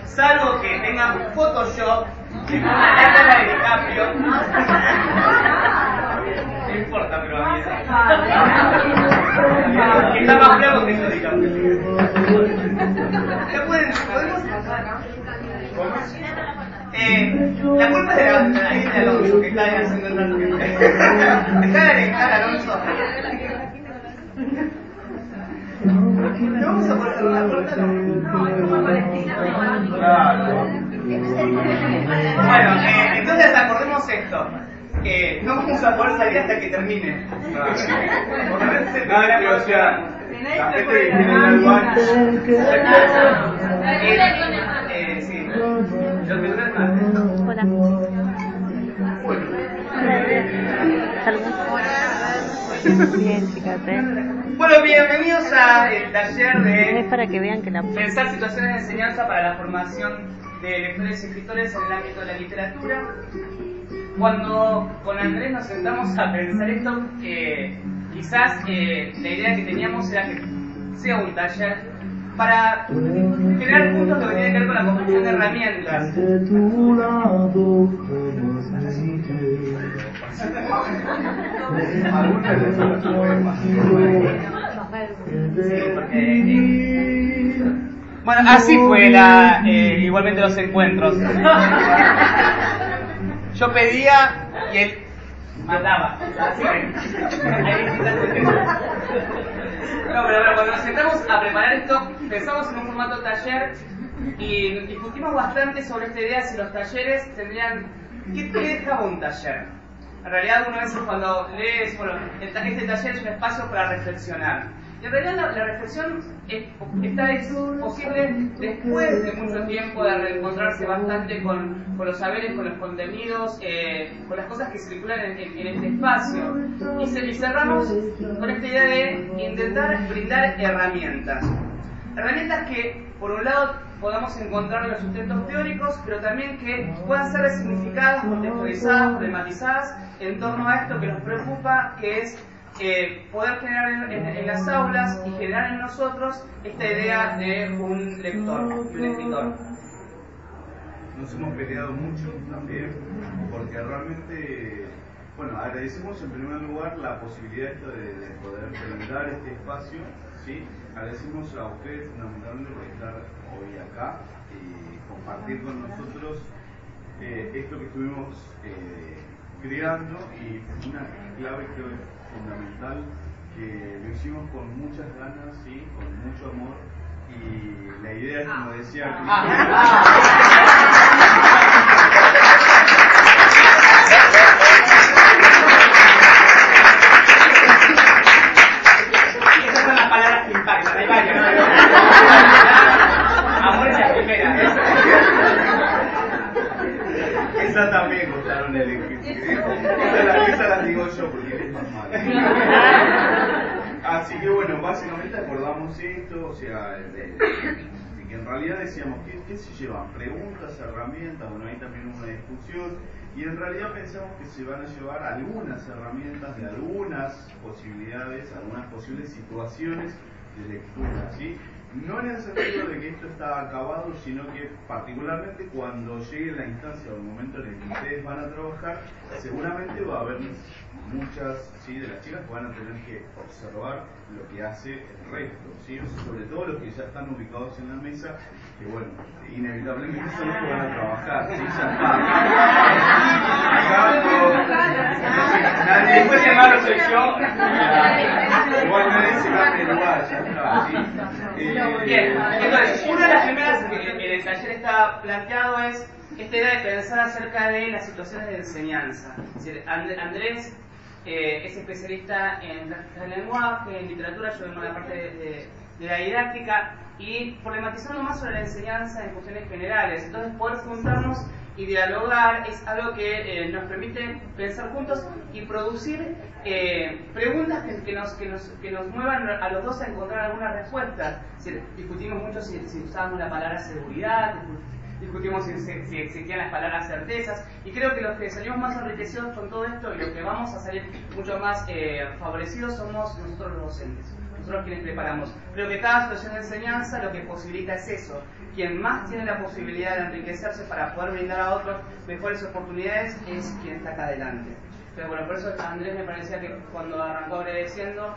Salvo que tengan Photoshop, que pongan la cara de DiCaprio. No importa, pero a mí que está más bravo que yo, DiCaprio. ¿Ya podemos pasar? La culpa es de la gente de Alonso, que está ahí haciendo el rato que deja de alejar a Alonso. ¿No vamos a poder hacer una puerta? No, es como Palestina. Claro. Bueno, entonces acordemos esto. No vamos a poder salir hasta que termine. Por lo menos el Nadie, o sea, la gente que tiene el baño. Sí. Hola. Bien, chicas, Bueno, bienvenidos al taller de es para que vean que pensar situaciones de enseñanza para la formación de lectores y escritores en el ámbito de la literatura. Cuando con Andrés nos sentamos a pensar esto, quizás la idea que teníamos era que sea un taller para generar puntos que tienen que ver con la construcción de herramientas. Bueno, así fue igualmente los encuentros. Yo pedía y él mandaba. Así que hay distintas cuestiones. No, pero cuando nos sentamos a preparar esto, pensamos en un formato taller y discutimos bastante sobre esta idea si los talleres tendrían... ¿Qué dejaba un taller? En realidad, una vez cuando lees, bueno, este taller es un espacio para reflexionar. Y en realidad la reflexión es posible después de mucho tiempo de reencontrarse bastante con los saberes, con los contenidos, con las cosas que circulan en este espacio. Y cerramos con esta idea de intentar brindar herramientas. Herramientas que, por un lado, podamos encontrar en los sustentos teóricos, pero también que puedan ser resignificadas, contextualizadas, problematizadas en torno a esto que nos preocupa, que es poder generar en las aulas y generar en nosotros esta idea de un lector y un escritor. Nos hemos peleado mucho también, porque realmente, bueno, agradecemos en primer lugar la posibilidad de poder brindar este espacio, ¿sí? Agradecemos a ustedes fundamentalmente por estar hoy acá y compartir con nosotros esto que estuvimos creando, y una clave que es fundamental, que lo hicimos con muchas ganas, ¿sí? Con mucho amor, y la idea es, como decía Esas son las palabras que impactan, hay varias. Amor es la primera. Esa también gustaron el equipo. Esa la digo yo porque eres más mala. Así que bueno, básicamente acordamos esto, o sea, de que en realidad decíamos, ¿qué se llevan? Preguntas, herramientas, bueno, hay también una discusión, y en realidad pensamos que se van a llevar algunas herramientas de algunas posibilidades, algunas posibles situaciones de lectura, ¿sí? No en el sentido de que esto está acabado, sino que particularmente cuando llegue la instancia o el momento en el que ustedes van a trabajar, seguramente va a haber muchas, ¿sí?, de las chicas que van a tener que observar lo que hace el resto, ¿sí? Sobre todo los que ya están ubicados en la mesa, que bueno, inevitablemente son los que van a trabajar, ¿sí? Ya está. Después de malo soy yo. Igual nadie se cambia de lugar, ya está, ¿sí? Bien, entonces, una de las primeras que en el taller está planteado es esta idea de pensar acerca de las situaciones de enseñanza. Es decir, Andrés es especialista en prácticas del lenguaje, en literatura, yo vengo de la parte de la didáctica, y problematizando más sobre la enseñanza en cuestiones generales. Entonces, poder juntarnos y dialogar es algo que nos permite pensar juntos y producir preguntas que nos muevan a los dos a encontrar algunas respuestas. Es decir, discutimos mucho si usábamos la palabra seguridad, discutimos si existían las palabras certezas, y creo que los que salimos más enriquecidos con todo esto y los que vamos a salir mucho más favorecidos somos nosotros los docentes. nosotros quienes preparamos. Creo que cada situación de enseñanza lo que posibilita es eso. Quien más tiene la posibilidad de enriquecerse para poder brindar a otros mejores oportunidades es quien está acá adelante. Pero bueno, por eso Andrés me parecía que cuando arrancó agradeciendo,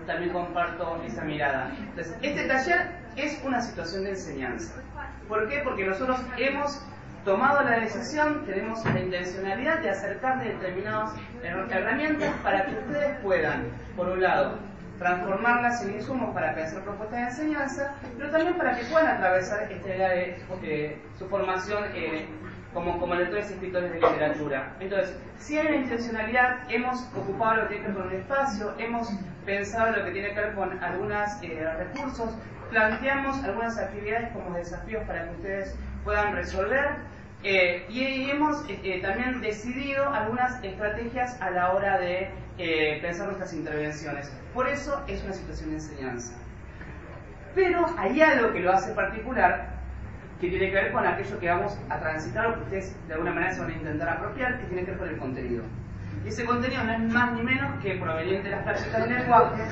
también comparto esa mirada. Entonces, este taller es una situación de enseñanza. ¿Por qué? Porque nosotros hemos tomado la decisión, tenemos la intencionalidad de acercar determinadas herramientas para que ustedes puedan, por un lado, transformarlas en insumos para pensar propuestas de enseñanza, pero también para que puedan atravesar esta idea de su formación como lectores y escritores de literatura. Entonces, si hay una intencionalidad, hemos ocupado lo que tiene que ver con un espacio, hemos pensado lo que tiene que ver con algunos recursos, planteamos algunas actividades como desafíos para que ustedes puedan resolver, y hemos también decidido algunas estrategias a la hora de pensar nuestras intervenciones. Por eso es una situación de enseñanza. Pero hay algo que lo hace particular, que tiene que ver con aquello que vamos a transitar o que ustedes de alguna manera se van a intentar apropiar, que tiene que ver con el contenido. Y ese contenido no es más ni menos que proveniente de las prácticas del lenguaje,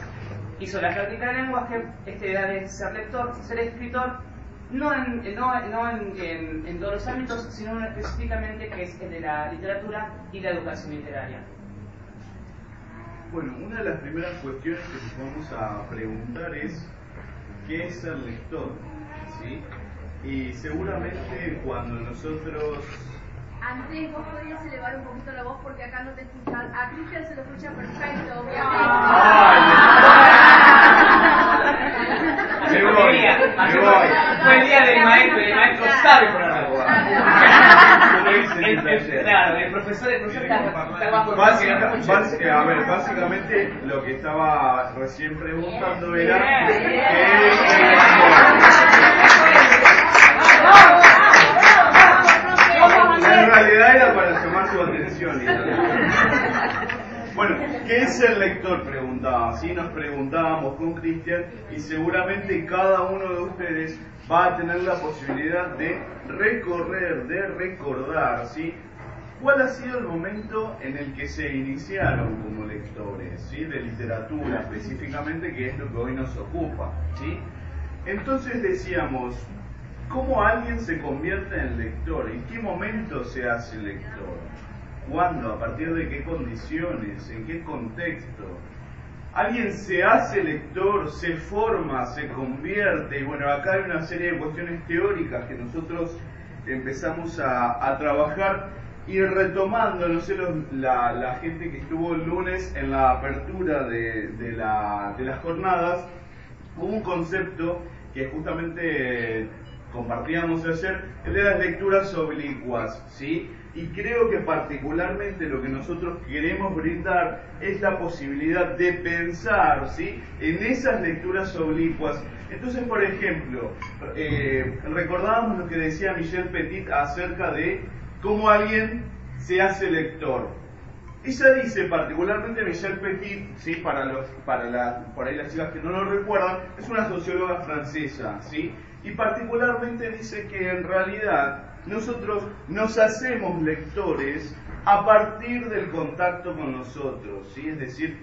y sobre la práctica del lenguaje, esta idea de ser lector, ser escritor, no en todos los ámbitos, sino específicamente que es el de la literatura y la educación literaria. Bueno, una de las primeras cuestiones que nos vamos a preguntar es ¿qué es ser lector? ¿Sí? Y seguramente cuando nosotros... Andrés, vos podrías elevar un poquito la voz porque acá no te escuchan. A Cristian se lo escucha perfecto, Me voy. Fue el día del maestro, y el maestro sabe por la voz. Claro, el profesor está bajo básicamente lo que estaba recién preguntando era en realidad era para llamar su atención. Bueno, ¿qué es el lector? Preguntaba. ¿Sí? Nos preguntábamos con Cristian y seguramente cada uno de ustedes va a tener la posibilidad de recorrer, de recordar, ¿sí? ¿Cuál ha sido el momento en el que se iniciaron como lectores, ¿sí? De literatura específicamente, que es lo que hoy nos ocupa, ¿sí? Entonces decíamos, ¿cómo alguien se convierte en lector? ¿En qué momento se hace lector? ¿Cuándo? ¿A partir de qué condiciones? ¿En qué contexto? Alguien se hace lector, se forma, se convierte, y bueno, acá hay una serie de cuestiones teóricas que nosotros empezamos a trabajar y retomando, no sé, la gente que estuvo el lunes en la apertura de las jornadas, hubo un concepto que justamente compartíamos ayer, el de las lecturas oblicuas, ¿sí? Y creo que particularmente lo que nosotros queremos brindar es la posibilidad de pensar, ¿sí? En esas lecturas oblicuas. Entonces, por ejemplo, recordábamos lo que decía Michel Petit acerca de cómo alguien se hace lector. Ella dice, particularmente Michel Petit, ¿sí? por ahí las chicas que no lo recuerdan, es una socióloga francesa, ¿sí? Y particularmente dice que en realidad nosotros nos hacemos lectores a partir del contacto con nosotros, ¿sí? Es decir,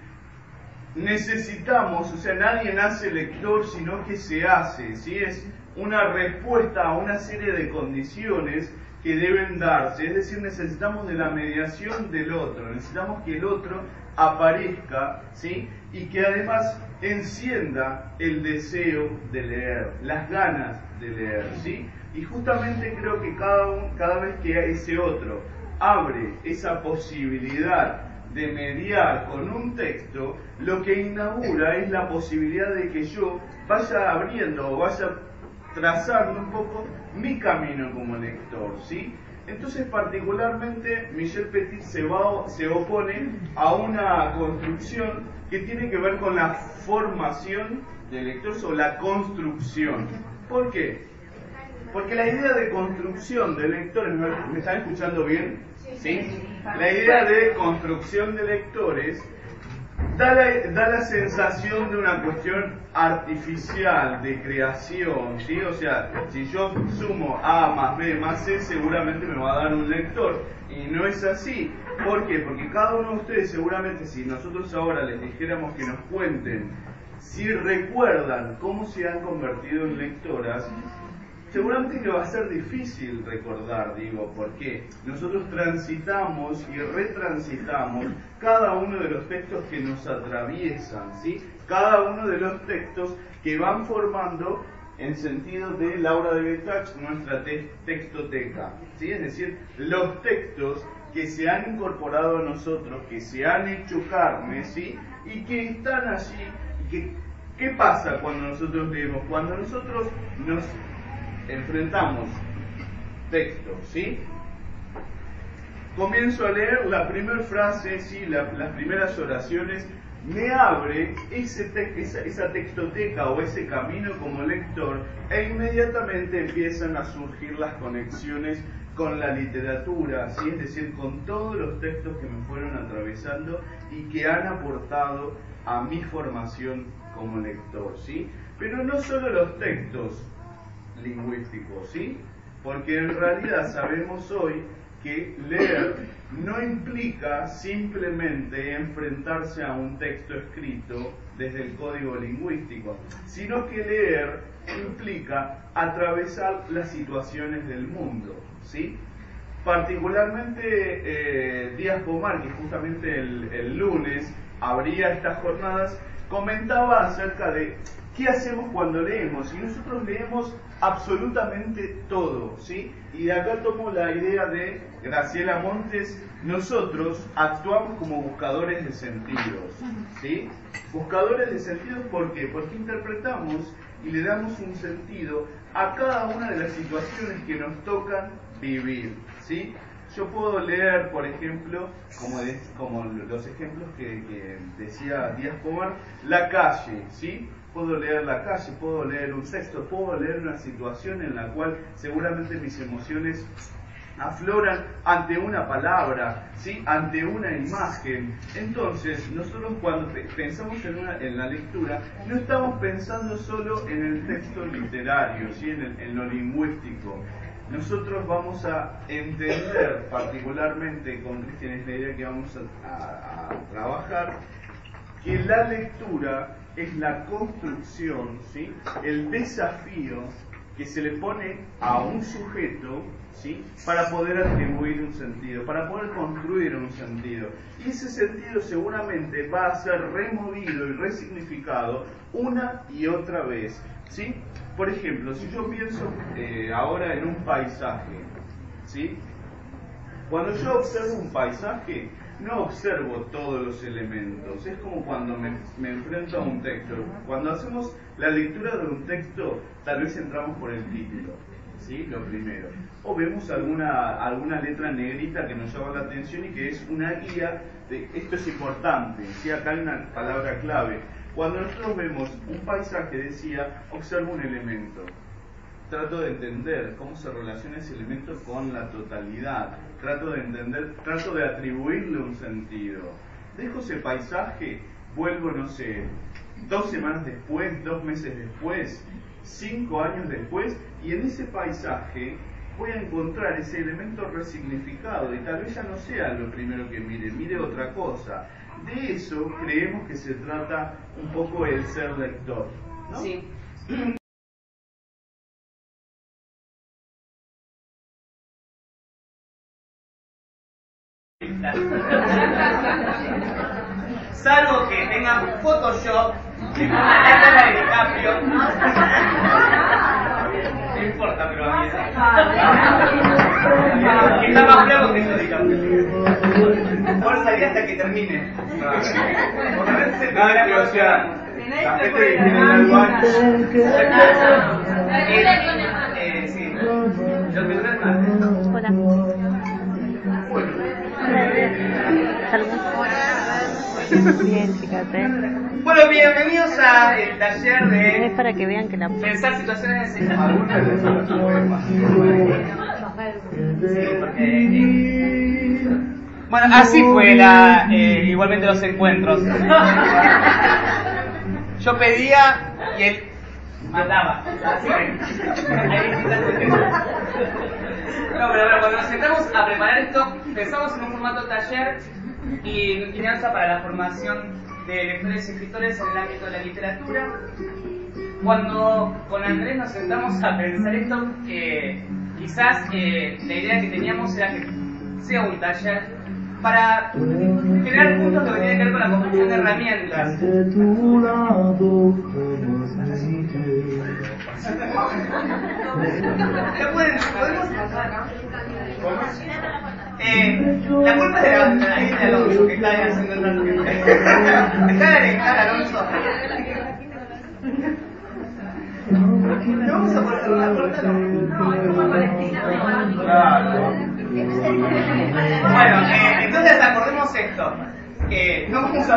necesitamos, o sea, nadie nace lector, sino que se hace, ¿sí? Es una respuesta a una serie de condiciones que deben darse, es decir, necesitamos de la mediación del otro, necesitamos que el otro aparezca, ¿sí? Y que además encienda el deseo de leer, las ganas de leer, ¿sí? Y justamente creo que cada vez que ese otro abre esa posibilidad de mediar con un texto, lo que inaugura es la posibilidad de que yo vaya abriendo o vaya trazando un poco mi camino como lector, ¿sí? Entonces, particularmente, Michel Petit se opone a una construcción que tiene que ver con la formación de lectores o la construcción. ¿Por qué? Porque la idea de construcción de lectores, ¿me están escuchando bien? ¿Sí? La idea de construcción de lectores da la sensación de una cuestión artificial, de creación, ¿sí? O sea, si yo sumo A más B más C, seguramente me va a dar un lector. Y no es así. ¿Por qué? Porque cada uno de ustedes seguramente, si nosotros ahora les dijéramos que nos cuenten si recuerdan cómo se han convertido en lectoras, seguramente que va a ser difícil recordar, digo, porque nosotros transitamos y retransitamos cada uno de los textos que nos atraviesan, ¿sí? Cada uno de los textos que van formando en sentido de Laura de Betach nuestra textoteca, ¿sí? Es decir, los textos que se han incorporado a nosotros, que se han hecho carne, ¿sí? Y que están allí. ¿Qué pasa cuando nosotros leemos? Cuando nosotros nos enfrentamos textos, ¿sí? Comienzo a leer la primera frase, ¿sí? Las primeras oraciones, me abre esa textoteca o ese camino como lector, e inmediatamente empiezan a surgir las conexiones con la literatura, ¿sí? Es decir, con todos los textos que me fueron atravesando y que han aportado a mi formación como lector, ¿sí? Pero no solo los textos lingüísticos, ¿sí? Porque en realidad sabemos hoy que leer no implica simplemente enfrentarse a un texto escrito desde el código lingüístico, sino que leer implica atravesar las situaciones del mundo, ¿sí? Particularmente Díaz Pomar, que justamente el lunes abría estas jornadas, comentaba acerca de qué hacemos cuando leemos, y nosotros leemos absolutamente todo, ¿sí? Y de acá tomo la idea de Graciela Montes, nosotros actuamos como buscadores de sentidos, ¿sí? Buscadores de sentidos, ¿por qué? Porque interpretamos y le damos un sentido a cada una de las situaciones que nos tocan vivir, ¿sí? Yo puedo leer, por ejemplo, como los ejemplos que decía Díaz Pomar, la calle, ¿sí? Puedo leer la calle, puedo leer un texto, puedo leer una situación en la cual seguramente mis emociones afloran ante una palabra, ¿sí? Ante una imagen. Entonces, nosotros cuando pensamos en la lectura, no estamos pensando solo en el texto literario, ¿sí? En lo lingüístico. Nosotros vamos a entender, particularmente con Cristian, es la idea que vamos a trabajar, que la lectura es la construcción, ¿sí? El desafío que se le pone a un sujeto, ¿sí? Para poder atribuir un sentido, para poder construir un sentido. Y ese sentido seguramente va a ser removido y resignificado una y otra vez, ¿sí? Por ejemplo, si yo pienso ahora en un paisaje, ¿sí? Cuando yo observo un paisaje, no observo todos los elementos. Es como cuando me enfrento a un texto. Cuando hacemos la lectura de un texto, tal vez entramos por el título, ¿sí? Lo primero. O vemos alguna letra negrita que nos llama la atención y que es una guía de esto es importante, ¿sí? Acá hay una palabra clave. Cuando nosotros vemos un paisaje, decía, observo un elemento. Trato de entender cómo se relaciona ese elemento con la totalidad. Trato de atribuirle un sentido. Dejo ese paisaje, vuelvo, no sé, 2 semanas después, 2 meses después, 5 años después, y en ese paisaje voy a encontrar ese elemento resignificado, y tal vez ya no sea lo primero que mire otra cosa. De eso creemos que se trata un poco el ser lector, ¿no? Sí. Salvo que tengan Photoshop, que pongan la cara de DiCaprio. No importa, pero a mí que está más bravo que yo, DiCaprio. Por salir hasta que termine. Por no verse Nadie, o sea, la gente que tiene el baño. Sí. Los mejores más. Hola. Bien, chicas, Bueno, bienvenidos a el taller de es para que vean que la pensar situaciones de Algunas de esas poemas. Sí, porque bueno, así fue igualmente los encuentros. Yo pedía y él mandaba. Así que hay distintas cuestiones. No, pero cuando nos sentamos a preparar esto, pensamos en un formato taller y enseñanza para la formación de lectores y escritores en el ámbito de la literatura. Cuando con Andrés nos sentamos a pensar esto, quizás la idea que teníamos era que sea un taller para generar puntos que tienen que ver con la construcción de herramientas. ¿Podemos pasar? La culpa es de Alonso, que está ahí haciendo el rato que está. Deja de alejar, Alonso. ¿No vamos a poder cerrar la puerta? No, es como Palestina. Bueno, entonces acordemos esto. No vamos a